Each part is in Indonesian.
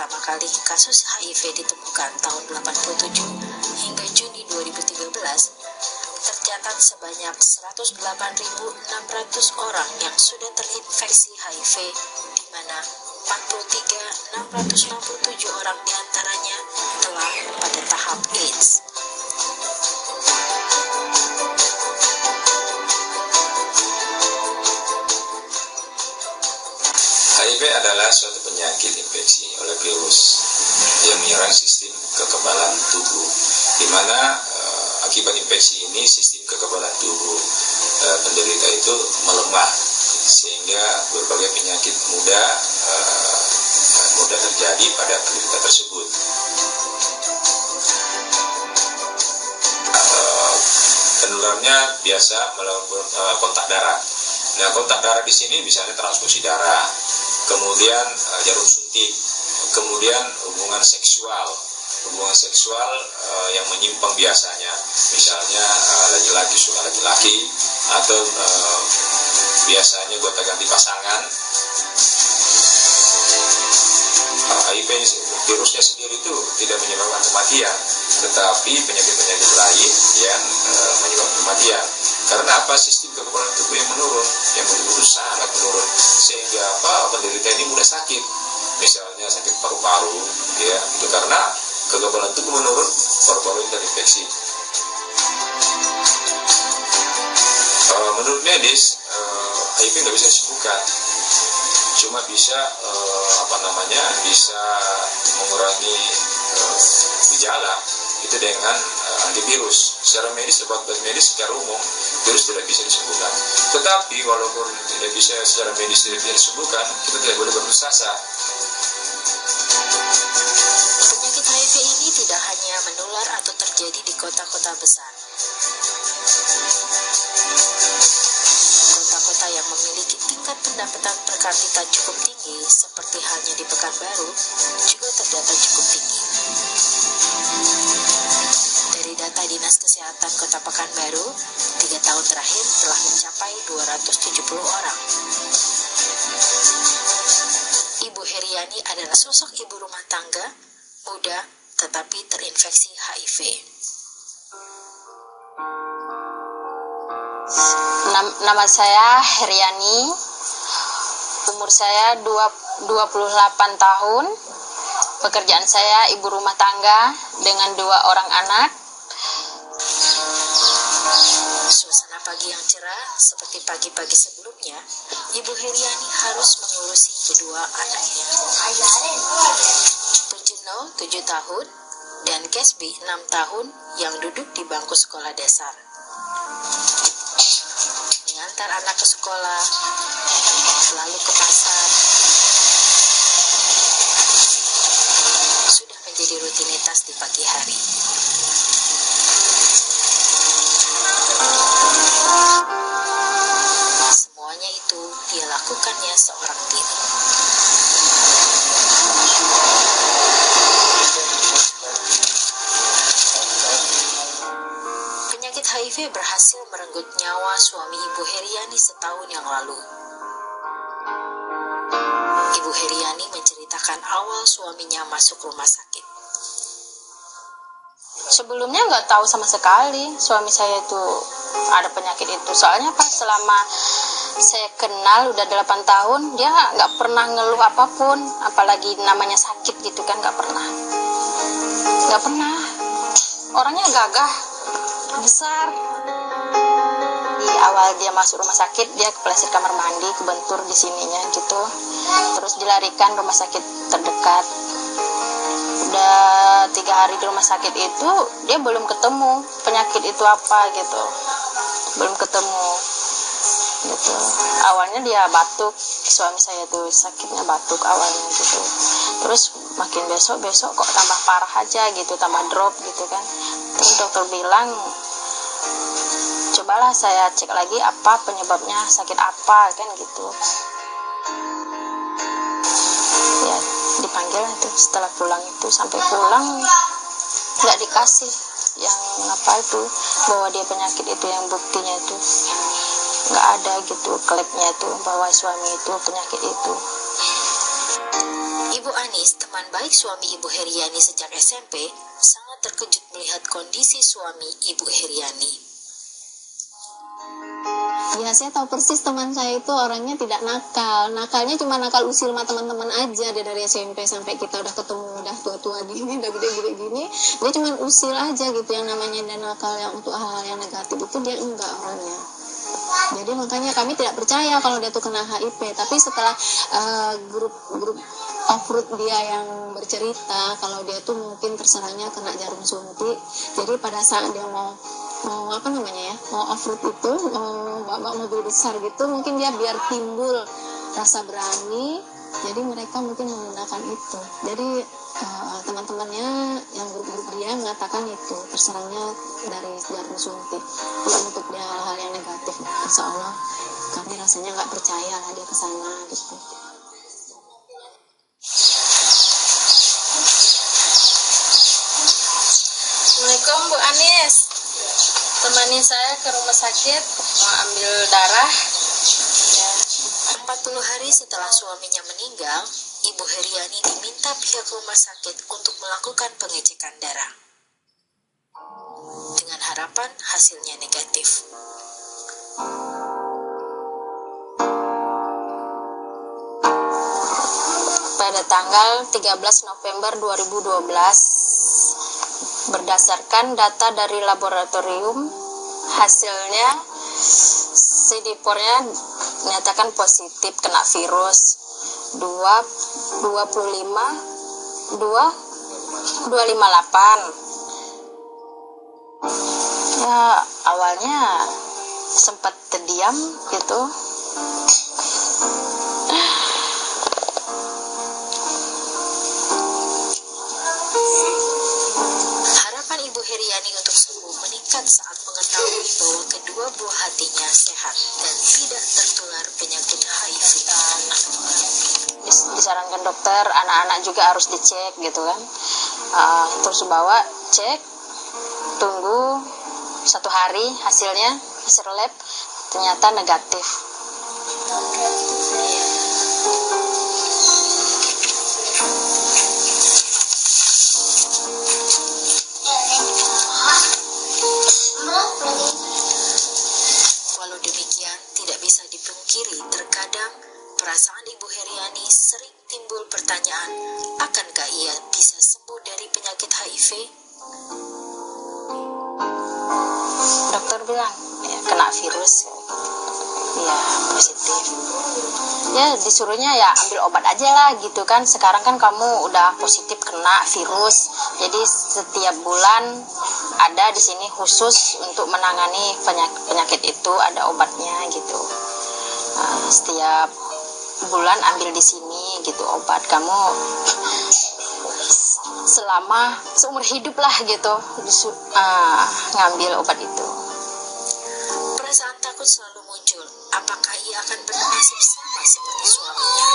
pertama kali kasus HIV ditemukan tahun 87 hingga Juni 2013, tercatat sebanyak 108.600 orang yang sudah terinfeksi HIV, di mana 43.667 orang diantaranya telah pada tahap AIDS. HIV adalah suatu penyakit infeksi oleh virus yang menyerang sistem kekebalan tubuh, di mana akibat infeksi ini sistem kekebalan tubuh penderita itu melemah, sehingga berbagai penyakit mudah terjadi pada penderita tersebut. Penularannya biasa melalui kontak darah. Nah, kontak darah di sini misalnya transfusi darah, kemudian jarum suntik, kemudian hubungan seksual yang menyimpang biasanya, misalnya laki-laki suka laki-laki, atau biasanya gonta-ganti pasangan. HIV virusnya sendiri itu tidak menyebabkan kematian, tetapi penyakit-penyakit lain yang menyebabkan kematian. Karena apa? Sistem kekebalan tubuh yang menurun, yang betul-betul sangat menurun, sehingga penderita ini mudah sakit. Misalnya sakit paru-paru, ya, itu karena kekebalan tubuh menurun, paru-paru terinfeksi. Menurut medis, HIV nggak bisa disembuhkan, cuma bisa bisa mengurangi gejala itu dengan antivirus. Secara medis, obat medis secara umum virus tidak bisa disembuhkan. Tetapi walaupun tidak bisa secara medis tidak bisa disembuhkan, kita tidak boleh berputus asa. Penyakit HIV ini tidak hanya menular atau terjadi di kota-kota besar. Kota-kota yang memiliki tingkat pendapatan per kapita cukup tinggi, seperti halnya di Pekanbaru, juga terdata cukup tinggi. Dari data Dinas Kesehatan Kota Pekanbaru, 3 tahun terakhir telah mencapai 270 orang. Ibu Heriani adalah sosok ibu rumah tangga, muda, tetapi terinfeksi HIV. Nama saya Heriani, umur saya 28 tahun, pekerjaan saya ibu rumah tangga dengan 2 orang anak. Suasana pagi yang cerah seperti pagi-pagi sebelumnya, Ibu Heriani harus mengurusi kedua anaknya. Pujino 7 tahun dan Kesbi 6 tahun yang duduk di bangku sekolah dasar. Mengantar anak ke sekolah, lalu ke pasar, sudah menjadi rutinitas di pagi hari. Semuanya itu dia lakukannya seorang diri. Penyakit HIV berhasil merenggut nyawa suami Ibu Heriani setahun yang lalu. Ibu Heriani menceritakan awal suaminya masuk rumah sakit. Sebelumnya nggak tahu sama sekali suami saya itu ada penyakit itu. Soalnya pas selama saya kenal udah 8 tahun, dia nggak pernah ngeluh apapun, apalagi namanya sakit gitu kan, nggak pernah. Orangnya gagah, besar. Di awal dia masuk rumah sakit, dia kepleset kamar mandi, kebentur di sininya gitu. Terus dilarikan rumah sakit terdekat. Udah 3 hari di rumah sakit itu, dia belum ketemu penyakit itu apa gitu, belum ketemu gitu. Awalnya dia batuk, suami saya tuh sakitnya batuk awalnya gitu. Terus makin besok kok tambah parah aja gitu, tambah drop gitu kan. Terus dokter bilang, cobalah saya cek lagi apa penyebabnya, sakit apa kan gitu. Ya dipanggil itu setelah pulang itu, sampai pulang nggak dikasih yang apa itu bahwa dia penyakit itu, yang buktinya itu nggak ada gitu, klepnya itu bahwa suami itu penyakit itu. Ibu Anis, teman baik suami Ibu Heriani sejak SMP, sangat terkejut melihat kondisi suami Ibu Heriani. Ya, saya tahu persis teman saya itu orangnya tidak nakal. Nakalnya cuma nakal usil sama teman-teman aja. Dia dari SMP sampai kita udah ketemu, udah tua-tua gini, udah gede-gede gini. Dia cuma usil aja gitu, yang namanya dia nakal yang untuk hal-hal yang negatif itu dia enggak orangnya. Jadi makanya kami tidak percaya kalau dia tuh kena HIV. Tapi setelah grup off-road dia yang bercerita kalau dia tuh mungkin terserahnya kena jarum suntik. Jadi pada saat dia mau off-road itu, bawa mobil besar gitu, mungkin dia biar timbul rasa berani, jadi mereka mungkin menggunakan itu. Jadi teman-temannya yang grup-grup dia mengatakan itu terserahnya dari jarum suntik. Kalau untuk dia hal-hal yang negatif, insya Allah kami rasanya nggak percaya lah dia kesana gitu. Assalamualaikum Bu Anis, temani saya ke rumah sakit mau ambil darah. 40 hari setelah suaminya meninggal, Ibu Heriani diminta pihak rumah sakit untuk melakukan pengecekan darah. Dengan harapan hasilnya negatif. Pada tanggal 13 November 2012, berdasarkan data dari laboratorium, hasilnya CD4-nya dinyatakan positif kena virus 258. Ya, awalnya sempat terdiam gitu. Harapan Ibu Heriani untuk sembuh meningkat saat mengetahui bahwa kedua buah hatinya sehat dan tidak tertular penyakit HIV. Disarankan dokter, anak-anak juga harus dicek gitu kan. Terus bawa cek, tunggu 1 hari hasilnya, hasil lab ternyata negatif. Walau demikian, tidak bisa dipungkiri terkadang perasaan Ibu Heriani sering timbul pertanyaan, akankah ia bisa sembuh dari penyakit HIV? Dokter bilang ya, kena virus ya, positif. Ya disuruhnya ya ambil obat aja lah gitu kan. Sekarang kan kamu udah positif kena virus, jadi setiap bulan ada di sini khusus untuk menangani penyakit itu, ada obatnya gitu. Setiap bulan ambil di sini gitu obat, kamu selama seumur hidup lah gitu ngambil obat itu. Perasaan takut selalu muncul. Apakah ia akan bernasib sama seperti suaminya?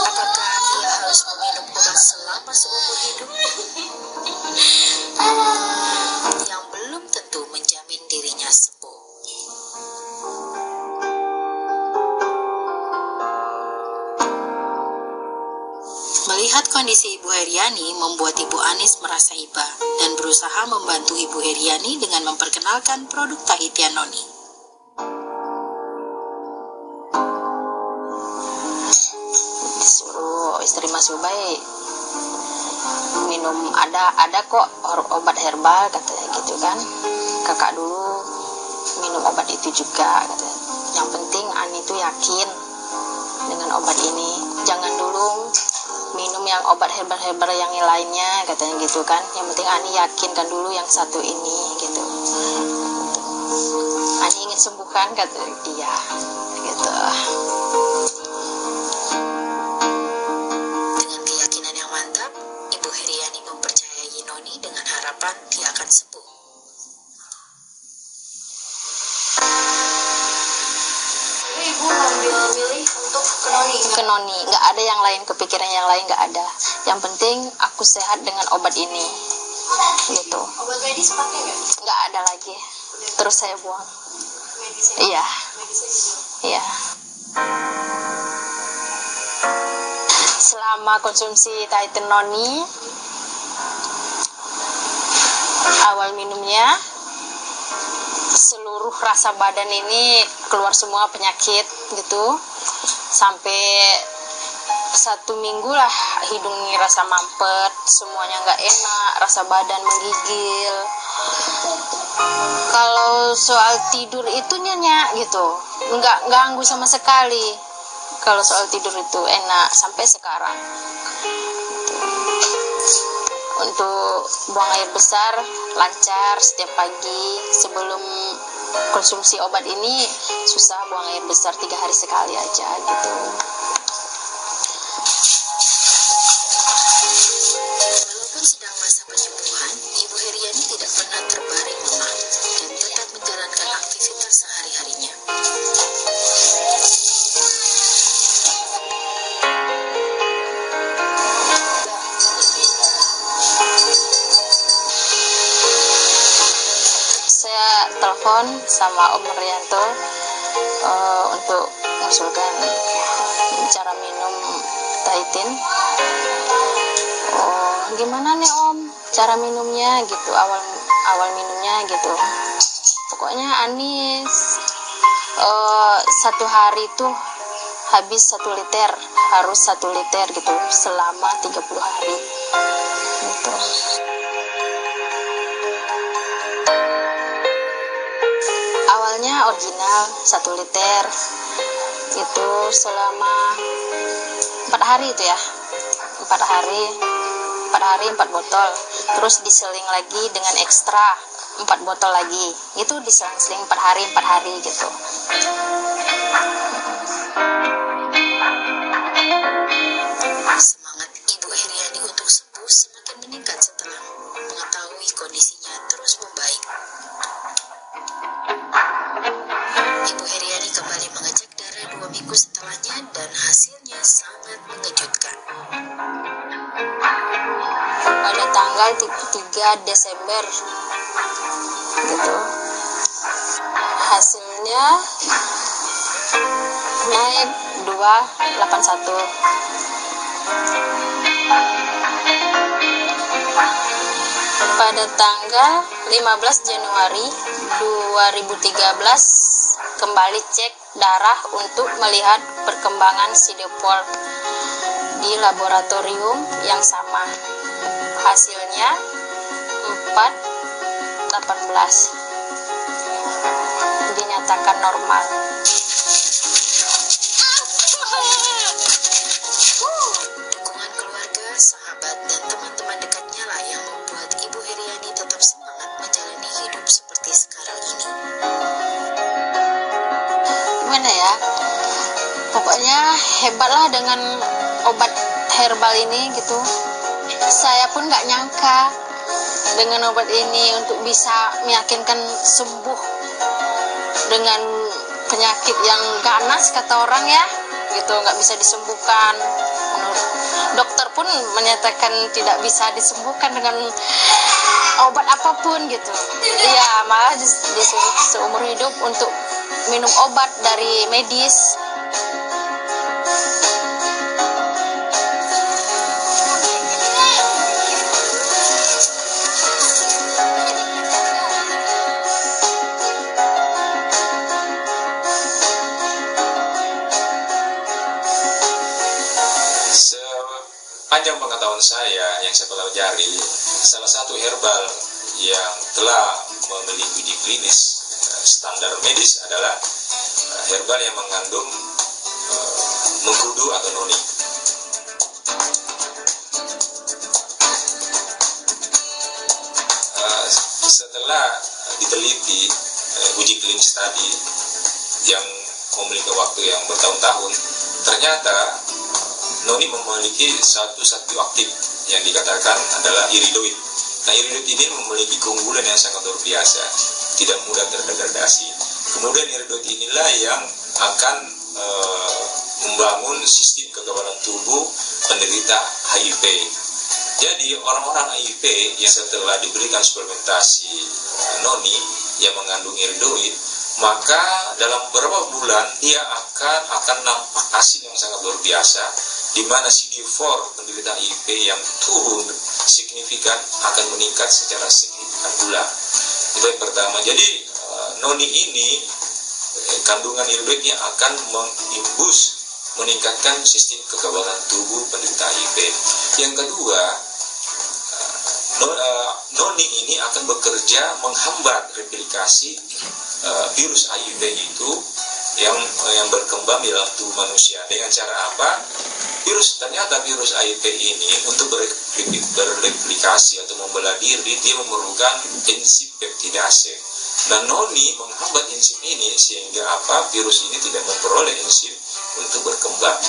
Apakah ia harus meminum obat selama seumur hidup? Yang belum tentu menjamin dirinya sembuh. Melihat kondisi Ibu Heriani membuat Ibu Anis merasa iba dan berusaha membantu Ibu Heriani dengan memperkenalkan produk Tahitian Noni. Disuruh istri Mas Ubay minum, ada kok obat herbal katanya gitu kan. Kakak dulu minum obat itu juga katanya. Yang penting Ani tuh yakin dengan obat ini, jangan dulu minum yang obat herbal yang lainnya katanya gitu kan. Yang penting Ani yakinkan dulu yang satu ini gitu. Ani ingin sembuhkan katanya. Iya gitu. Dengan keyakinan yang mantap, Ibu Heriani mempercayai Noni dengan harapan dia akan sembuh. Ibu milih untuk Ke Noni, nggak ada yang lain, kepikiran yang lain nggak ada. Yang penting aku sehat dengan obat ini gitu. obat medis pakai nggak? Nggak ada lagi, terus saya buang. Iya, iya. selama konsumsi Titan Noni, awal minumnya seluruh rasa badan ini keluar semua penyakit gitu, sampai 1 minggu lah hidungnya rasa mampet, semuanya nggak enak, rasa badan menggigil. Kalau soal tidur itu nyenyak gitu, nggak ganggu sama sekali. Kalau soal tidur itu enak sampai sekarang. Untuk buang air besar lancar setiap pagi. Sebelum konsumsi obat ini susah buang air besar, 3 hari sekali aja gitu. Walaupun sedang masa penyembuhan, Ibu Heriani tidak pernah terbaring lemah dan tetap menjalankan aktivitas sehari-harinya. Saya telepon sama Om Rianto untuk mengusulkan cara minum Titan. Gimana nih Om cara minumnya gitu, awal minumnya gitu. Pokoknya Anis 1 hari tuh habis 1 liter, harus 1 liter gitu selama 30 hari gitu. Awalnya original 1 liter itu selama 4 hari itu ya, 4 hari 4 botol, terus diseling lagi dengan ekstra 4 botol lagi, itu diseling-seling 4 hari gitu. Semangat Ibu Heriani untuk sembuh semakin meningkat setelah mengetahui kondisinya terus membaik. Ibu Heriani kembali mengecek darah 2 minggu setelahnya dan hasilnya sangat mengejutkan. Pada tanggal 3 Desember gitu, hasilnya naik 281. Pada tanggal 15 Januari 2013 kembali cek darah untuk melihat perkembangan sidepol di laboratorium yang sama. Hasilnya 418, dinyatakan normal. Dukungan keluarga, sahabat, dan teman-teman dekatnya lah yang membuat Ibu Heriani tetap semangat menjalani hidup seperti sekarang ini. Gimana ya, pokoknya hebatlah dengan obat herbal ini gitu. Saya pun nggak nyangka dengan obat ini untuk bisa meyakinkan sembuh dengan penyakit yang ganas kata orang ya gitu, nggak bisa disembuhkan. Menurut dokter pun menyatakan tidak bisa disembuhkan dengan obat apapun gitu. Iya, malah disuruh seumur hidup untuk minum obat dari medis. Sepanjang pengetahuan saya yang saya pelajari, salah satu herbal yang telah memiliki uji klinis standar medis adalah herbal yang mengandung mengkudu atau noni. Setelah diteliti uji klinis tadi yang memiliki waktu yang bertahun-tahun, ternyata noni memiliki satu aktif yang dikatakan adalah iridoid. Nah, iridoid ini memiliki keunggulan yang sangat luar biasa, tidak mudah terdegradasi. Kemudian iridoid inilah yang akan membangun sistem kekebalan tubuh penderita HIV. Jadi orang-orang HIV yang setelah diberikan suplementasi noni yang mengandung iridoid, maka dalam beberapa bulan dia akan nampak hasil yang sangat luar biasa, di mana CD4 penderita HIV yang turun signifikan akan meningkat secara signifikan pula. Itu yang pertama. Jadi noni ini kandungan iridoidnya akan meningkatkan sistem kekebalan tubuh penderita HIV. Yang kedua, noni ini akan bekerja menghambat replikasi virus HIV itu yang berkembang di dalam tubuh manusia. Dengan cara apa? Ternyata virus HIV ini untuk bereplikasi atau membelah diri, dia memerlukan enzim peptidase. Dan noni menghambat enzim ini sehingga virus ini tidak memperoleh enzim untuk berkembang.